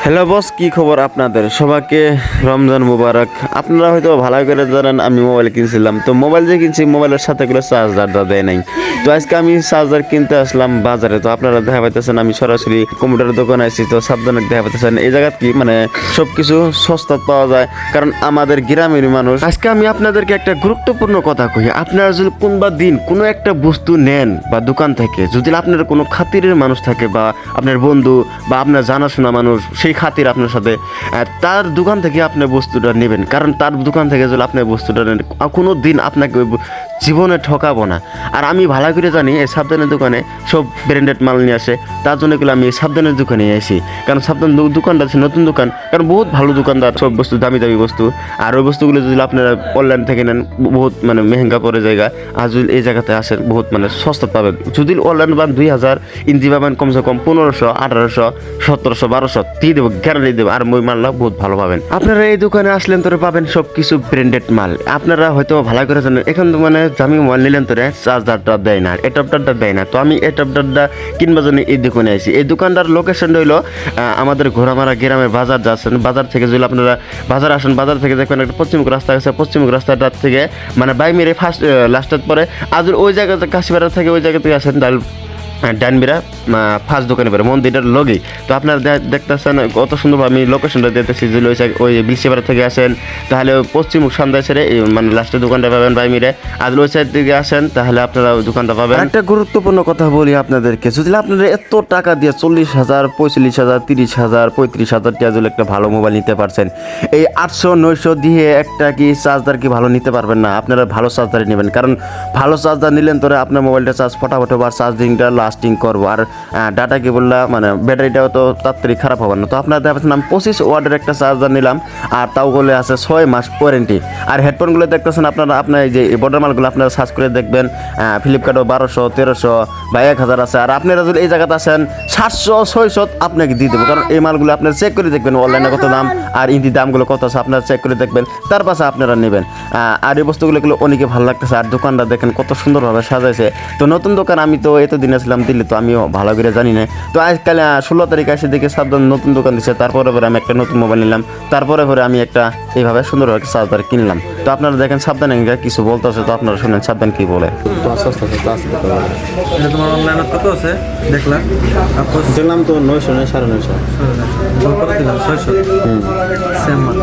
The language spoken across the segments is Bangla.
হ্যালো বস, কি খবর আপনাদের? সবাইকে রমজান মুবারক। আপনারা হয়তো ভালো করে জানেন আমি মোবাইল কিনছিলাম, তো মোবাইল যে কিনছি মোবাইলের সাথে করে চার্জারটা দেয় নাই। তো আজকে আমি চার্জার কিনতে আসলাম বাজারে। তো আপনারা দেখা পাইতেছেন আমি সরাসরি কম্পিউটারের দোকানে আসছি। তো সাবধানে দেখা পাইতেছেন এই জায়গা কি মানে সব কিছু সস্তা পাওয়া যায়, কারণ আমাদের গ্রামের মানুষ। আজকে আমি আপনাদেরকে একটা গুরুত্বপূর্ণ কথা কই, আপনারা যদি কোনবা দিন কোনো একটা বস্তু নেন বা দোকান থেকে, যদি আপনার কোনো খাতিরের মানুষ থাকে বা আপনার বন্ধু বা আপনার জানাশোনা মানুষ, সেই খাতির আপনার সাথে, তার দোকান থেকে আপনি বস্তুটা নেবেন। কারণ তার দোকান থেকে যদি আপনি বস্তুটা নেন, কোনো দিন আপনাকে জীবনে ঠকাবো না। আর আমি ভালো করে জানি এই সাবধানের দোকানে সব ব্র্যান্ডেড মাল নিয়ে আসে, তার জন্য এগুলো আমি এই সাবধানের দোকানে আসি। কারণ সাবধান দোকানটা আছে নতুন দোকান, কারণ বহুত ভালো দোকানদার, সব বস্তু দামি দামি বস্তু। আর ওই বস্তুগুলো যদি আপনারা অনলাইন থেকে নেন বহুত মানে মেহেঙ্গা পড়ে জায়গা, আর যদি এই জায়গাতে আসেন বহুত মানে সস্তা পাবেন। যদি অনলাইন পান 2000, ইঞ্জি পাবেন কমসে কম 1500, 1800, 1700, 1200 দিয়ে দেবো, গ্যারান্টি দেবো। আর ওই মালটা বহুত ভালো পাবেন। আপনারা এই দোকানে আসলেন তোরে পাবেন সব কিছু ব্র্যান্ডেড মাল। আপনারা হয়তো ভালো করে জানেন এখন তো মানে দামি মোবাইল নিলেন তোরে চার্জারটা দেয় না, অ্যাডাপ্টারটা দেয় না। তো আমি অ্যাডাপ্টারটা কিনবার জন্য এই দোকানে আসি। এই দোকানটার লোকেশনটা হইলো আমাদের ঘোড়ামারা গ্রামের বাজার যাচ্ছেন, বাজার থেকে যদি আপনারা বাজার আসেন, বাজার থেকে দেখবেন একটা পশ্চিমমুখ রাস্তা আছে, পশ্চিমমুখ রাস্তাটার থেকে মানে বাইমেরে ফার্স্ট লাস্টের পরে আজ ওই জায়গাতে কাশিপাড়া থেকে ওই জায়গা থেকে আসেন ডানবিরা ফার্স্ট দোকানে পড়ে মন্দিরের লগেই। তো আপনারা দেখতেছেন কত সুন্দরভাবে আমি লোকেশনটা দিতেছি। যদি ওই বিলসিপাড়া থেকে আসেন তাহলে পশ্চিমমুখ সান্দায় ছেড়ে মানে লাস্টের দোকানটা পাবেন বাইমিরে। আর ওই সাইড থেকে আসেন তাহলে আপনারা ওই দোকানটা পাবেন। একটা গুরুত্বপূর্ণ কথা বলি আপনাদেরকে, যদি আপনারা এত টাকা দিয়ে 40,000, 45,000, 30,000, 35,000 টাকা যদি একটা ভালো মোবাইল নিতে পারছেন, এই 800, 900 দিয়ে একটা কি চার্জার কি ভালো নিতে পারবেন না? আপনারা ভালো চার্জারই নেবেন, কারণ ভালো চার্জার নিলেন তোরে আপনার মোবাইলটা চার্জ ফটাফট হবে আর চার্জিংটা লাস্টিং করবো। আর ডাটা কেবলটা মানে ব্যাটারিটাও তো তাড়াতাড়ি খারাপ হবে না। তো আপনারা দেখেন আমি 25 ওয়াটের একটা চার্জার নিলাম, আর তাও বলে আছে 6 মাস ওয়ারেন্টি। আর হেডফোনগুলো দেখতেছেন আপনারা, আপনার এই যে বর্ডার মালগুলো আপনারা সার্চ করে দেখবেন, ফ্লিপকার্টও 1200, 1300 বা 1000 আছে। আর আপনারা যদি এই জায়গাতে আসেন 700, 600 আপনাকে দিয়ে দেবো, কারণ এই মালগুলো আপনারা চেক করে দেখবেন অনলাইনে কত দাম আর ইন্দি দামগুলো কত আছে আপনারা চেক করে দেখবেন, তার পাশে আপনারা নেবেন। আর এই বস্তুগুলো অনেকে ভালো লাগতেছে। আর দোকানটা দেখেন কত সুন্দরভাবে সাজাইছে। তো নতুন দোকান, আমি তো এতদিন আসলাম দিল্লি, তো আমিও ভালো করে জানি না। তো আজকাল 16 তারিখ আসে দেখে সাবধান নতুন দোকান দিচ্ছে, তারপরে আমি একটা নতুন মোবাইল নিলাম, তারপরে আমি একটা এইভাবে সুন্দরভাবে চার্জার কিনলাম। তো আপনারা দেখেন সাবধানে কিছু বলতেছে, তো আপনারা শুনেন সাবধান কি বলে। তোমার অনলাইনে কত আছে দেখলাম? দেখলাম তো 900, 950। কত দিলাম? 600। সেম মাল।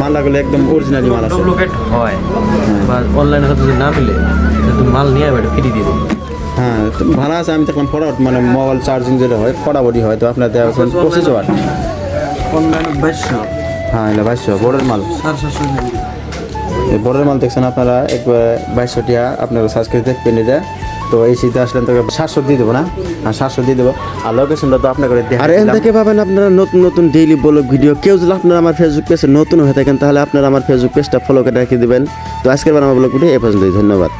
মালাগুলো একদম অরিজিনালি মাল আছে। ডুপ্লিকেট হয় বা অনলাইনে যদি না মিলে তুমি মাল নিয়ে যাবে, ফ্রি দিয়ে দেবে। হ্যাঁ, তো ভালো আছে। আমি দেখলাম ফটাফট মানে মোবাইল চার্জিং যেটা হয় ফটাফটই হয়। তো আপনার দেখা যাচ্ছেন 25 ওয়াট, অনলাইনে 2200। হ্যাঁ এটা 2200 বোর্ডের মাল। 400। এই বোর্ডের মাল দেখছেন আপনারা একবার 2200 টাকা আপনারা সার্চ করে দেখবেন এটা। তো এই শীতে আসলেন তো 700 দিয়ে দেবো না, আর 700 দিয়ে দেবো। আর লোকেশনটা তো আপনার করে দেখেন। আর এখান থেকে পাবেন আপনারা নতুন নতুন ডেইলি ব্লগ ভিডিও। কেউ যদি আপনারা আমার ফেসবুক পেজে নতুন হয়ে থাকেন তাহলে আপনারা আমার ফেসবুক পেজটা ফলো করে রেখে দেবেন। তো আজকের আমার ব্লগ ভিডিও এ পর্যন্তই। ধন্যবাদ।